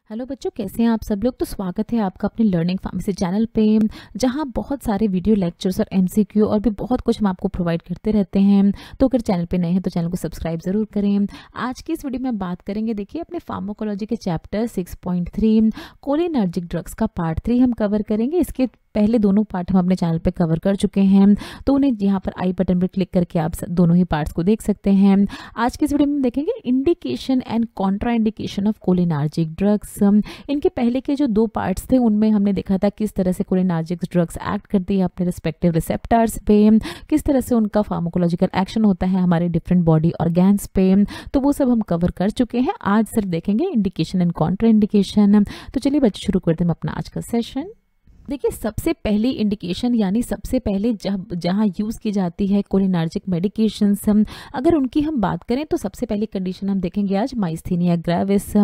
Hello बच्चों, कैसे हैं आप सब लोग। तो स्वागत है आपका अपने लर्निंग फार्मेसी चैनल पे, जहां बहुत सारे वीडियो लेक्चर्स और एमसीक्यू और भी बहुत कुछ हम आपको प्रोवाइड करते रहते हैं। तो अगर चैनल पे नए हैं तो चैनल को सब्सक्राइब जरूर करें। आज की इस वीडियो में बात करेंगे, देखिए, अपने फार्माकोलॉजी के चैप्टर 6.3 कोलिनर्जिक ड्रग्स का पार्ट 3 हम कवर करेंगे। इसके पहले दोनों पार्ट हम अपने चैनल पे कवर कर चुके हैं, तो उन्हें यहाँ पर आई बटन पर क्लिक करके आप दोनों ही पार्ट्स को देख सकते हैं। आज की इस वीडियो में देखेंगे indication and Contra indication of cholinergic drugs. इनके पहले के जो दो पार्ट्स थे उनमें हमने देखा था किस तरह से कोलिनर्जिक ड्रग्स एक्ट करती है अपने रिस्पेक्टिव रिसेप्टर्स पे, किस तरह से उनका फार्माकोलॉजिकल एक्शन होता है हमारे डिफरेंट बॉडी ऑर्गन्स पे। तो वो सब हम कवर कर चुके हैं। आज सिर्फ देखेंगे इंडिकेशन एंड कॉन्ट्रा इंडिकेशन। तो चलिए बच्चे, शुरू करते हैं अपना आज का सेशन। देखिए, सबसे पहली इंडिकेशन यानी सबसे पहले जहाँ यूज़ की जाती है कोलिनर्जिक मेडिकेशंस, अगर उनकी हम बात करें तो सबसे पहली कंडीशन हम देखेंगे आज माइस्थीनिया ग्रेविस।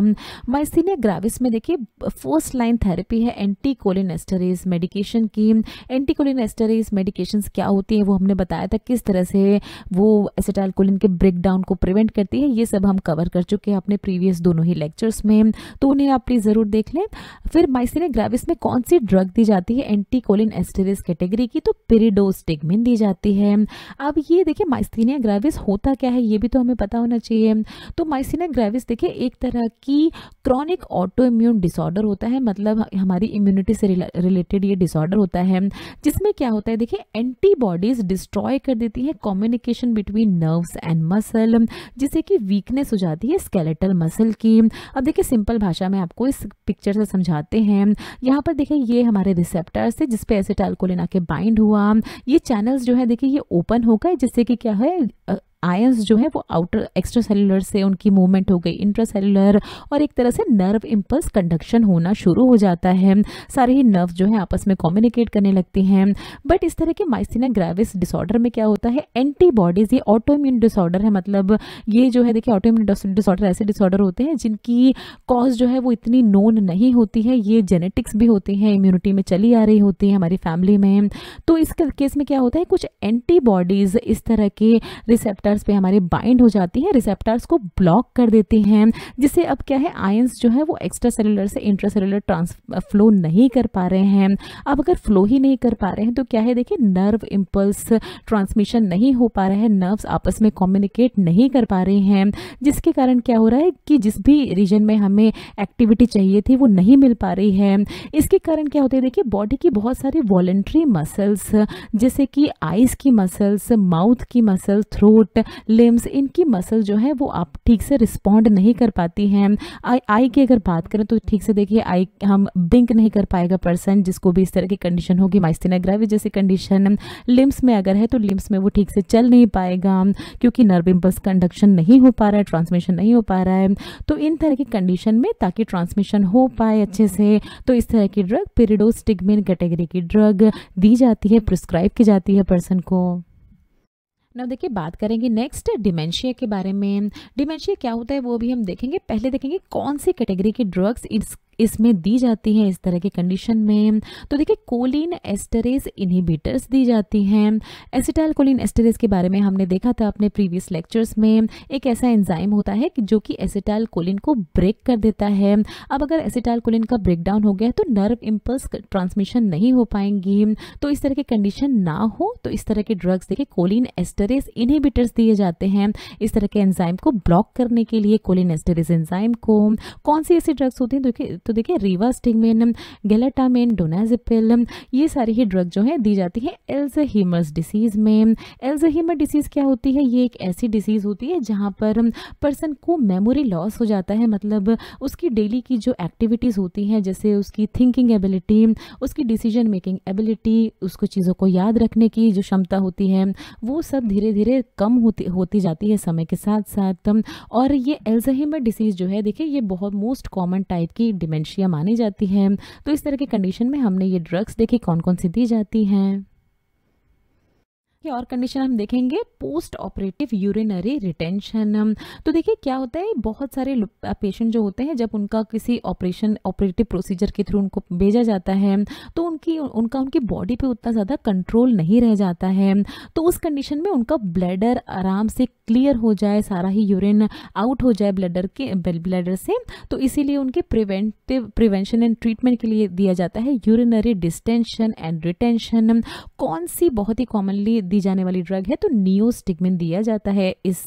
माइस्थीनिया ग्रेविस में देखिए फर्स्ट लाइन थेरेपी है एंटी कोलिनेस्टेरेज मेडिकेशन की। एंटी कोलिनेस्टेरेज मेडिकेशंस क्या होती है वो हमने बताया था, किस तरह से वो एसिटाइलकोलिन के ब्रेक डाउन को प्रिवेंट करती है। ये सब हम कवर कर चुके हैं अपने प्रीवियस दोनों ही लेक्चर्स में, तो उन्हें आप प्लीज़ ज़रूर देख लें। फिर माइस्थीनिया ग्रेविस में कौन सी ड्रग दी जाती है एंटी कोलिनेस्टेरेज कैटेगरी की, तो पिरिडोस्टिगमिन दी जाती है। अब ये देखिए माइस्थीनिया ग्रेविस होता क्या है ये भी तो हमें पता होना चाहिए। तो माइस्थीनिया ग्रेविस देखिए एक तरह की क्रॉनिक ऑटो इम्यून डिसऑर्डर होता है, मतलब हमारी इम्यूनिटी से रिलेटेड ये डिसऑर्डर होता है, जिसमें क्या होता है देखिए एंटीबॉडीज डिस्ट्रॉय कर देती है communication between nerves and muscle, जिससे कि वीकनेस हो जाती है स्केलेटल मसल की। अब देखिए सिंपल भाषा में आपको इस पिक्चर से समझाते हैं। यहाँ पर देखिए ये हमारे रिसेप्टर्स थे जिसपे एसिटाइलकोलिन आके बाइंड हुआ। ये चैनल्स जो है देखिए ये ओपन हो गए, जिससे कि क्या है आयंस जो है वो आउटर एक्स्ट्रा सेलुलर से उनकी मूवमेंट हो गई इंट्रासेलुलर, और एक तरह से नर्व इंपल्स कंडक्शन होना शुरू हो जाता है। सारे ही नर्व जो है आपस में कम्युनिकेट करने लगती हैं। बट इस तरह के माइस्थीनिया ग्रेविस डिसऑर्डर में क्या होता है, एंटीबॉडीज, ये ऑटो इम्यून डिसऑर्डर है, मतलब ये जो है देखिए ऑटो इम्यून डिसऑर्डर ऐसे डिसऑर्डर होते हैं जिनकी कॉज जो है वो इतनी नोन नहीं होती है। ये जेनेटिक्स भी होती हैं, इम्यूनिटी में चली आ रही होती है हमारी फैमिली में। तो इस केस में क्या होता है, कुछ एंटीबॉडीज इस तरह के रिसेप्टर पे हमारे बाइंड हो जाती है, रिसेप्टर्स को ब्लॉक कर देती हैं, जिससे अब क्या है आयंस जो है वो एक्स्ट्रा सेलुलर से इंट्रासेलुलर फ्लो नहीं कर पा रहे हैं। अब अगर फ्लो ही नहीं कर पा रहे हैं तो क्या है देखिए नर्व इंपल्स ट्रांसमिशन नहीं हो पा रहा है, नर्व्स आपस में कम्युनिकेट नहीं कर पा रहे हैं, जिसके कारण क्या हो रहा है कि जिस भी रीजन में हमें एक्टिविटी चाहिए थी वो नहीं मिल पा रही है। इसके कारण क्या होता है देखिए बॉडी की बहुत सारी वॉलेंट्री मसल्स, जैसे कि आईज की मसल्स, माउथ की मसल, थ्रोट, लिम्स, इनकी मसल जो है वो आप ठीक से रिस्पॉन्ड नहीं कर पाती हैं। आई की अगर बात करें तो ठीक से देखिए आई हम ब्लिंक नहीं कर पाएगा पर्सन, जिसको भी इस तरह की कंडीशन होगी माइस्थीनिया ग्रेविस जैसी कंडीशन। लिम्स में अगर है तो लिम्स में वो ठीक से चल नहीं पाएगा, क्योंकि नर्व इंपल्स कंडक्शन नहीं हो पा रहा है, ट्रांसमिशन नहीं हो पा रहा है। तो इन तरह की कंडीशन में ताकि ट्रांसमिशन हो पाए अच्छे से, तो इस तरह की ड्रग पिरिडोस्टिगमिन कैटेगरी की ड्रग दी जाती है, प्रिस्क्राइब की जाती है पर्सन को। ना देखिए बात करेंगे नेक्स्ट डिमेंशिया के बारे में। डिमेंशिया क्या होता है वो भी हम देखेंगे। पहले देखेंगे कौन सी कैटेगरी की ड्रग्स इसमें दी जाती हैं इस तरह के कंडीशन में। तो देखिए कोलिन एस्टरेज इनहिबिटर्स दी जाती हैं। एसिटाइलकोलिन एस्टरेज के बारे में हमने देखा था अपने प्रीवियस लेक्चर्स में। एक ऐसा एंजाइम होता है कि जो कि एसिटाइलकोलिन को ब्रेक कर देता है। अब अगर एसिटाइलकोलिन का ब्रेक डाउन हो गया तो नर्व इंपल्स ट्रांसमिशन नहीं हो पाएंगी। तो इस तरह की कंडीशन ना हो तो इस तरह के ड्रग्स देखिए कोलिन एस्टरेज इनहिबिटर्स दिए जाते हैं इस तरह के एंजाइम को ब्लॉक करने के लिए। कोलिन एस्टरेज एंजाइम को कौन सी ऐसी ड्रग्स होती हैं तो देखिए रिवास्टिगमिन, गैलेटामिन, डोनाजिपिल, ये सारी ही ड्रग जो है दी जाती है अल्जाइमर्स डिसीज में। अल्जाइमर डिसीज क्या होती है, ये एक ऐसी डिसीज होती है जहाँ पर पर्सन को मेमोरी लॉस हो जाता है, मतलब उसकी डेली की जो एक्टिविटीज होती हैं, जैसे उसकी थिंकिंग एबिलिटी, उसकी डिसीजन मेकिंग एबिलिटी, उसको चीज़ों को याद रखने की जो क्षमता होती है, वो सब धीरे धीरे कम होती जाती है समय के साथ साथ। और ये अल्जाइमर डिसीज जो है देखिए ये बहुत मोस्ट कॉमन टाइप की डिमेंशिया मानी जाती है। तो इस तरह के कंडीशन में हमने ये ड्रग्स देखी कौन कौन सी दी जाती हैं। और कंडीशन हम देखेंगे पोस्ट ऑपरेटिव यूरिनरी रिटेंशन। तो देखिए क्या होता है, बहुत सारे पेशेंट जो होते हैं जब उनका किसी ऑपरेटिव प्रोसीजर के थ्रू उनको भेजा जाता है तो उनकी बॉडी पे उतना ज़्यादा कंट्रोल नहीं रह जाता है। तो उस कंडीशन में उनका ब्लैडर आराम से क्लियर हो जाए, सारा ही यूरिन आउट हो जाए ब्लैडर से, तो इसीलिए उनके प्रिवेंशन एंड ट्रीटमेंट के लिए दिया जाता है यूरिनरी डिस्टेंशन एंड रिटेंशन। कौन सी बहुत ही कॉमनली दी जाने वाली ड्रग है, तो नियोस्टिग्मिन दिया जाता है इस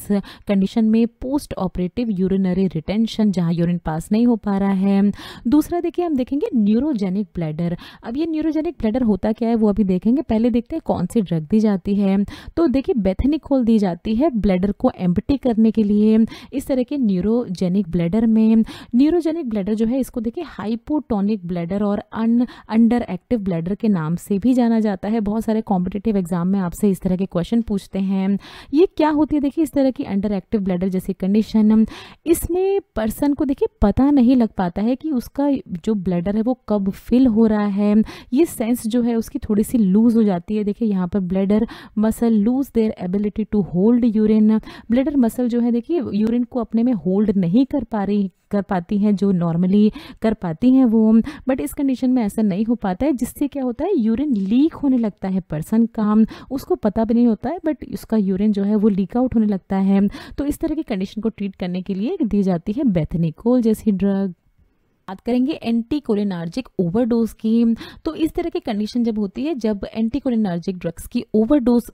कंडीशन में, पोस्ट ऑपरेटिव यूरिनरी रिटेंशन, जहां यूरिन पास नहीं हो पा रहा है। दूसरा देखिए हम देखेंगे न्यूरोजेनिक ब्लैडर। अब ये न्यूरोजेनिक ब्लैडर होता क्या है वो अभी देखेंगे, पहले देखते हैं कौन सी ड्रग दी जाती है। तो देखिए बेथनिकोल दी जाती है ब्लैडर को एम्प्टी करने के लिए। इस तरह के न्यूरोजेनिक ब्लैडर में, न्यूरोजेनिक ब्लैडर जो है इसको देखिए हाइपोटोनिक ब्लैडर और अंडर एक्टिव ब्लैडर के नाम से भी जाना जाता है। बहुत सारे कॉम्पिटिटिव एग्जाम में आपसे इस तरह के क्वेश्चन पूछते हैं। ये क्या होती है, देखिए इस तरह की अंडर एक्टिव ब्लैडर जैसी कंडीशन, इसमें पर्सन को देखिए पता नहीं लग पाता है कि उसका जो ब्लैडर है वो कब फिल हो रहा है। ये सेंस जो है उसकी थोड़ी सी लूज हो जाती है। देखिए यहाँ पर bladder muscle loose their ability to hold urine. Bladder muscle जो है देखिए यूरिन को अपने में होल्ड नहीं कर पाती हैं जो नॉर्मली कर पाती हैं वो, बट इस कंडीशन में ऐसा नहीं हो पाता है, जिससे क्या होता है यूरिन लीक होने लगता है पर्सन का, उसको पता भी नहीं होता है बट उसका यूरिन जो है वो लीक आउट होने लगता है। तो इस तरह की कंडीशन को ट्रीट करने के लिए दी जाती है बेथनिकोल जैसी ड्रग। बात करेंगे एंटीकोलिनार्जिक ओवरडोज की। तो इस तरह की कंडीशन जब होती है, जब एंटीकोलिनार्जिक ड्रग्स की ओवरडोज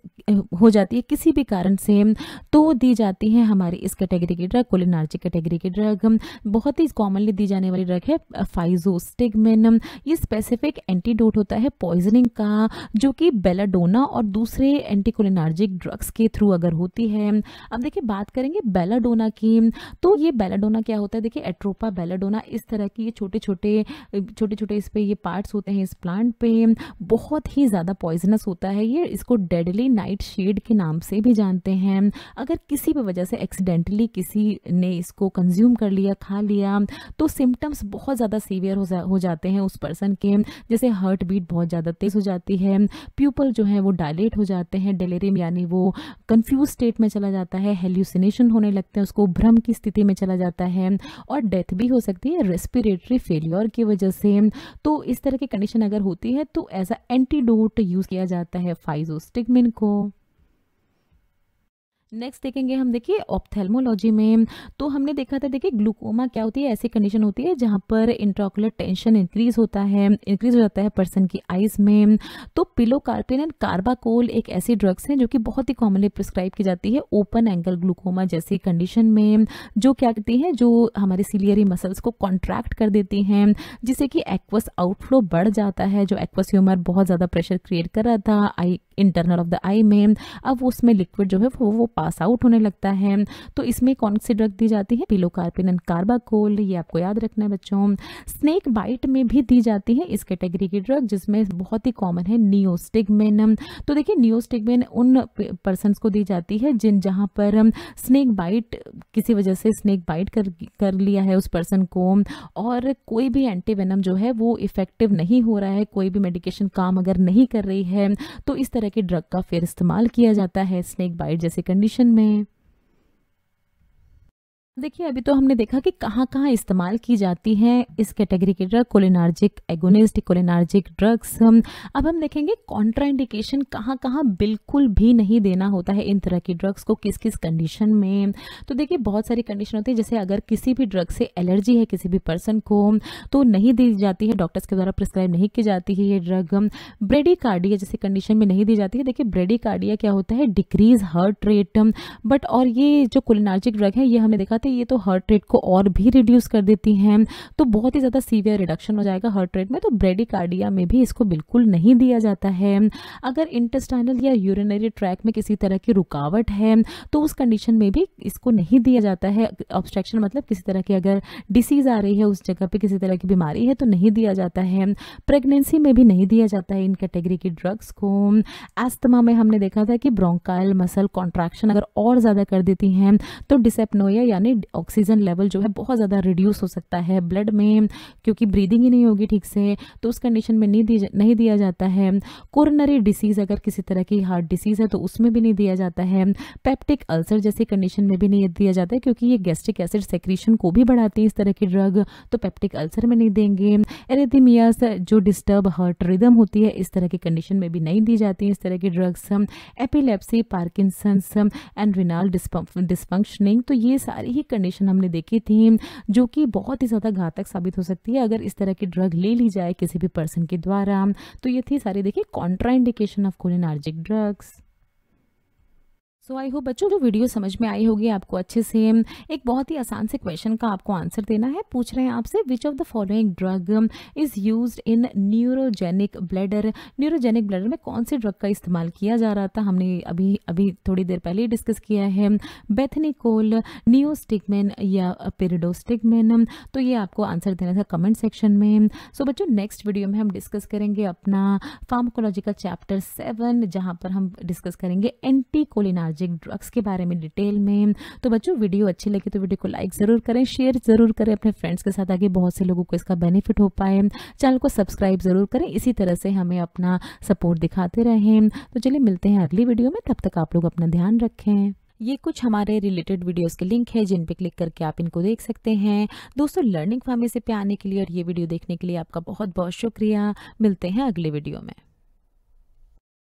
हो जाती है किसी भी कारण से, तो दी जाती है हमारी इस कैटेगरी की ड्रग, कोलिनार्जिक कैटेगरी की ड्रग। बहुत ही कॉमनली दी जाने वाली ड्रग है फाइजोस्टिग्मिन। ये स्पेसिफिक एंटीडोट होता है पॉइजनिंग का, जो कि बेलाडोना और दूसरे एंटीकोलिनार्जिक ड्रग्स के थ्रू अगर होती है। अब देखिए बात करेंगे बेलाडोना की। तो ये बेलाडोना क्या होता है, देखिए एट्रोपा बेलाडोना, इस तरह की ये छोटे छोटे इस पे ये पार्ट्स होते हैं इस प्लांट पे, बहुत ही ज़्यादा पॉइजनस होता है ये। इसको डेडली नाइट शेड के नाम से भी जानते हैं। अगर किसी भी वजह से एक्सीडेंटली किसी ने इसको कंज्यूम कर लिया, खा लिया, तो सिम्टम्स बहुत ज़्यादा सीवियर हो जाते हैं उस पर्सन के, जैसे हार्ट बीट बहुत ज़्यादा तेज़ हो जाती है, प्यूपल जो है वो डायलेट हो जाते हैं, डेलेरियम यानी वो कंफ्यूज स्टेट में चला जाता है, हेल्यूसिनेशन होने लगते हैं, उसको भ्रम की स्थिति में चला जाता है, और डेथ भी हो सकती है रेस्पिरेटरी फेलियर की वजह से। तो इस तरह की कंडीशन अगर होती है तो एज अ एंटीडोट यूज किया जाता है फाइजोस्टिग्मिन को। नेक्स्ट देखेंगे हम, देखिए ऑप्थेल्मोलॉजी में। तो हमने देखा था, देखिए ग्लूकोमा क्या होती है, ऐसी कंडीशन होती है जहां पर इंट्राओकुलर टेंशन इंक्रीज हो जाता है पर्सन की आईज में। तो पिलोकार्पिन एंड कार्बाकोल एक ऐसी ड्रग्स हैं जो कि बहुत ही कॉमनली प्रिस्क्राइब की जाती है ओपन एंगल ग्लूकोमा जैसी कंडीशन में, जो क्या करती हैं, जो हमारे सिलियरी मसल्स को कॉन्ट्रैक्ट कर देती हैं, जिससे कि एक्वस आउटफ्लो बढ़ जाता है। जो एक्वस ह्यूमर बहुत ज़्यादा प्रेशर क्रिएट कर रहा था आई इंटरनल ऑफ द आई में, अब उसमें लिक्विड जो है वो पास आउट होने लगता है। तो इसमें कौन सी ड्रग दी जाती है, पिलोकार्पिन एंड कार्बाकोल, ये आपको याद रखना है बच्चों। स्नेक बाइट में भी दी जाती है इस कैटेगरी की ड्रग, जिसमें बहुत ही कॉमन है नियोस्टिग्मिन। तो देखिए नियोस्टिग्मिन उन पर्सन्स को दी जाती है जहां पर स्नेक बाइट, किसी वजह से स्नेक बाइट कर लिया है उस पर्सन को, और कोई भी एंटीवेनम जो है वो इफेक्टिव नहीं हो रहा है, कोई भी मेडिकेशन काम अगर नहीं कर रही है, तो इस तरह की ड्रग का फिर इस्तेमाल किया जाता है स्नेक बाइट जैसी कंडीशन में। देखिए अभी तो हमने देखा कि कहाँ कहाँ इस्तेमाल की जाती है इस कैटेगरी की drug, cholinergic agonist, cholinergic drugs. अब हम देखेंगे कॉन्ट्राइंडिकेशन कहाँ कहाँ बिल्कुल भी नहीं देना होता है इन तरह की ड्रग्स को, किस किस कंडीशन में। तो देखिए बहुत सारी कंडीशन होती है, जैसे अगर किसी भी ड्रग से एलर्जी है किसी भी पर्सन को, तो नहीं दी जाती है, डॉक्टर्स के द्वारा प्रिस्क्राइब नहीं की जाती है ये ड्रग। ब्रेडिकार्डिया जैसी कंडीशन में नहीं दी जाती है। देखिए ब्रेडिकार्डिया क्या होता है, डिक्रीज हार्ट रेट, बट और ये जो कोलिनार्जिक ड्रग है ये हमने देखा था ये तो हार्ट रेट को और भी रिड्यूस कर देती हैं, तो बहुत ही ज़्यादा सीवियर रिडक्शन हो जाएगा हार्ट रेट में। तो ब्रेडिकार्डिया में भी इसको बिल्कुल नहीं दिया जाता है। अगर इंटेस्टाइनल या यूरिनरी ट्रैक में किसी तरह की रुकावट है तो उस कंडीशन में भी इसको नहीं दिया जाता है। ऑब्स्ट्रक्शन मतलब किसी तरह की अगर डिसीज़ आ रही है उस जगह पे, किसी तरह की बीमारी है, तो नहीं दिया जाता है। प्रेगनेंसी में भी नहीं दिया जाता है इन कैटेगरी की ड्रग्स को। एस्थमा में हमने देखा था कि ब्रोंकाइल मसल कॉन्ट्रैक्शन अगर और ज़्यादा कर देती हैं तो डिसेप्नोया यानी ऑक्सीजन लेवल जो है बहुत ज़्यादा रिड्यूस हो सकता है ब्लड में, क्योंकि ब्रीदिंग ही नहीं होगी ठीक से, तो उस कंडीशन में नहीं दिया जाता है। कोरोनरी डिसीज़, अगर किसी तरह की हार्ट डिसीज़ है तो उसमें भी नहीं दिया जाता है। पेप्टिक अल्सर जैसी कंडीशन में भी नहीं दिया जाता है, क्योंकि ये गैस्ट्रिक एसिड सेक्रीशन को भी बढ़ाती है इस तरह की ड्रग, तो पेप्टिक अल्सर में नहीं देंगे। एरिथमियास जो डिस्टर्ब हार्ट रिदम होती है, इस तरह की कंडीशन में भी नहीं दी जाती है इस तरह की ड्रग्स। एपिलेप्सी, पार्किंसंस एंड रिनाल डिस्फंक्शनिंग, तो ये सारी ही कंडीशन हमने देखी थी जो कि बहुत ही ज़्यादा घातक साबित हो सकती है अगर इस तरह की ड्रग ले ली जाए किसी भी पर्सन के द्वारा। तो ये थी सारी देखिए contraindication of cholinergic drugs. So I hope बच्चों जो वीडियो समझ में आई होगी आपको अच्छे से। एक बहुत ही आसान से क्वेश्चन का आपको आंसर देना है। पूछ रहे हैं आपसे, which of the following drug is used in neurogenic bladder. Neurogenic bladder में कौन सी ड्रग का इस्तेमाल किया जा रहा था, हमने अभी थोड़ी देर पहले ही डिस्कस किया है। बेथनिकोल, नियोस्टिगमेन या पेरिडोस्टिगमेन। तो ये आपको आंसर देना था कमेंट सेक्शन में। सो बच्चों नेक्स्ट वीडियो में हम डिस्कस करेंगे अपना फार्माकोलॉजिकल चैप्टर 7, जहाँ पर हम डिस्कस करेंगे एंटी कोलिनार्जिक ड्रग्स के बारे में डिटेल में। तो बच्चों वीडियो अच्छी लगी तो वीडियो को लाइक ज़रूर करें, शेयर ज़रूर करें अपने फ्रेंड्स के साथ, ताकि बहुत से लोगों को इसका बेनिफिट हो पाए। चैनल को सब्सक्राइब ज़रूर करें, इसी तरह से हमें अपना सपोर्ट दिखाते रहें। तो चलिए मिलते हैं अगली वीडियो में, तब तक आप लोग अपना ध्यान रखें। ये कुछ हमारे रिलेटेड वीडियोस के लिंक है जिन पे क्लिक करके आप इनको देख सकते हैं। दोस्तों लर्निंग फार्मेसी पे आने के लिए और ये वीडियो देखने के लिए आपका बहुत बहुत शुक्रिया। मिलते हैं अगले वीडियो में।